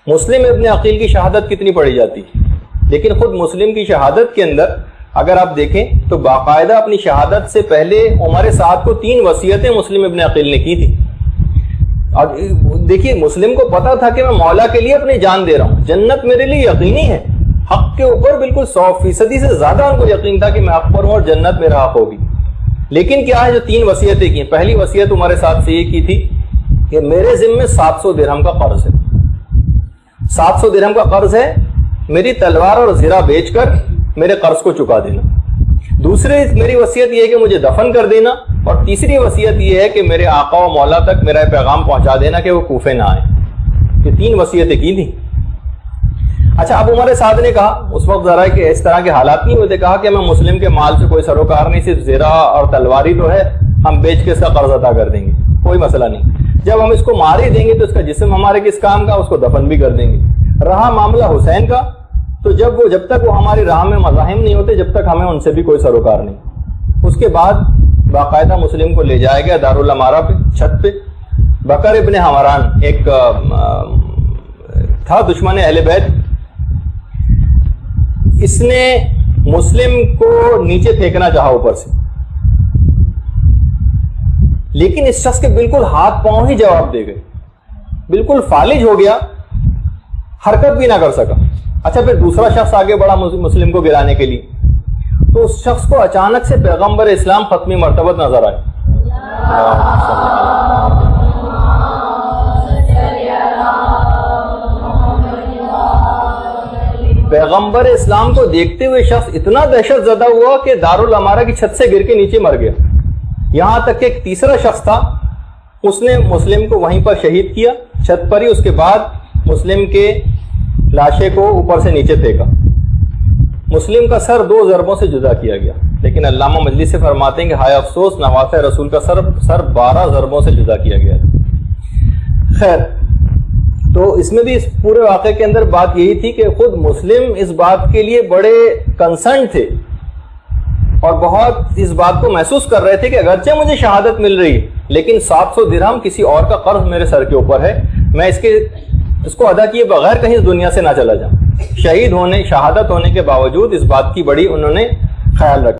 مسلم ابن عقیل کی شہادت کتنی پڑھی جاتی، لیکن خود مسلم کی شہادت کے اندر اگر آپ دیکھیں تو باقاعدہ اپنی شہادت سے پہلے عمر سعد کو 3 وصیتیں مسلم ابن عقیل نے کی تھی. اور دیکھیے مسلم کو پتا تھا کہ میں مولا کے لیے اپنی جان دے رہا ہوں، جنت میرے لیے یقینی ہے، حق کے اوپر بالکل 100% سے زیادہ ان کو یقین تھا کہ میں حق پر ہوں اور جنت میرا حق ہوگی. لیکن کیا ہے جو 3 وصیتیں کی، پہلی وصیت عمر سعد سے یہ کی تھی کہ میرے ذمے 700 درہم کا قرض ہے، 700 درہم کا قرض ہے، میری تلوار اور زرہ بیچ کر میرے قرض کو چکا دینا. دوسری میری وصیت یہ ہے کہ مجھے دفن کر دینا، اور تیسری وصیت یہ ہے کہ میرے آقا و مولا تک میرا پیغام پہنچا دینا کہ وہ کوفے نہ آئے. یہ 3 وصیتیں کی تھی. اچھا اب عمر سعد نے کہا اس وقت ذرا کہ اس طرح کے حالات نہیں ہوتے، کہا کہ میں مسلم کے مال سے کوئی سروکار نہیں، صرف زرہ اور تلواری تو ہے، ہم بیچ کے اس کا قرض ادا کر دیں گے، کوئی مسئلہ نہیں. جب ہم اس کو مار ہی دیں گے تو اس کا جسم ہمارے کس کام کا، اس کو دفن بھی کر دیں گے. رہا معاملہ حسین کا، تو جب تک وہ ہماری راہ میں مزاحم نہیں ہوتے جب تک ہمیں ان سے بھی کوئی سروکار نہیں. اس کے بعد باقاعدہ مسلم کو لے جایا گیا دارالامارہ پہ، چھت پہ. بکر ابن حمران ایک تھا دشمن اہل بیت، اس نے مسلم کو نیچے پھینکنا چاہا اوپر سے، لیکن اس شخص کے بالکل ہاتھ پاؤں ہی جواب دے گئے، بالکل فالج ہو گیا، حرکت بھی نہ کر سکا. اچھا پھر دوسرا شخص آگے بڑھا مسلم کو گرانے کے لیے، تو اس شخص کو اچانک سے پیغمبر اسلام ختمی مرتبت نظر آئے. پیغمبر اسلام کو دیکھتے ہوئے شخص اتنا دہشت زدہ ہوا کہ دارالامارہ کی چھت سے گر کے نیچے مر گیا. یہاں تک کہ ایک تیسرا شخص تھا، اس نے مسلم کو وہیں پر شہید کیا چھت پر ہی. اس کے بعد مسلم کے لاشے کو اوپر سے نیچے پھینکا. مسلم کا سر 2 ضربوں سے جدا کیا گیا، لیکن علامہ مجلسی سے فرماتے ہیں کہ ہائے افسوس نواسہ رسول کا سر 12 ضربوں سے جدا کیا گیا. خیر، تو اس میں بھی اس پورے واقعے کے اندر بات یہی تھی کہ خود مسلم اس بات کے لیے بڑے کنسرن تھے اور بہت اس بات کو محسوس کر رہے تھے کہ اگرچہ مجھے شہادت مل رہی ہے لیکن 700 درہم کسی اور کا قرض میرے سر کے اوپر ہے، میں اس کو ادا کیے بغیر کہیں اس دنیا سے نہ چلا جاؤں. شہادت ہونے کے باوجود اس بات کی بڑی انہوں نے خیال رکھا.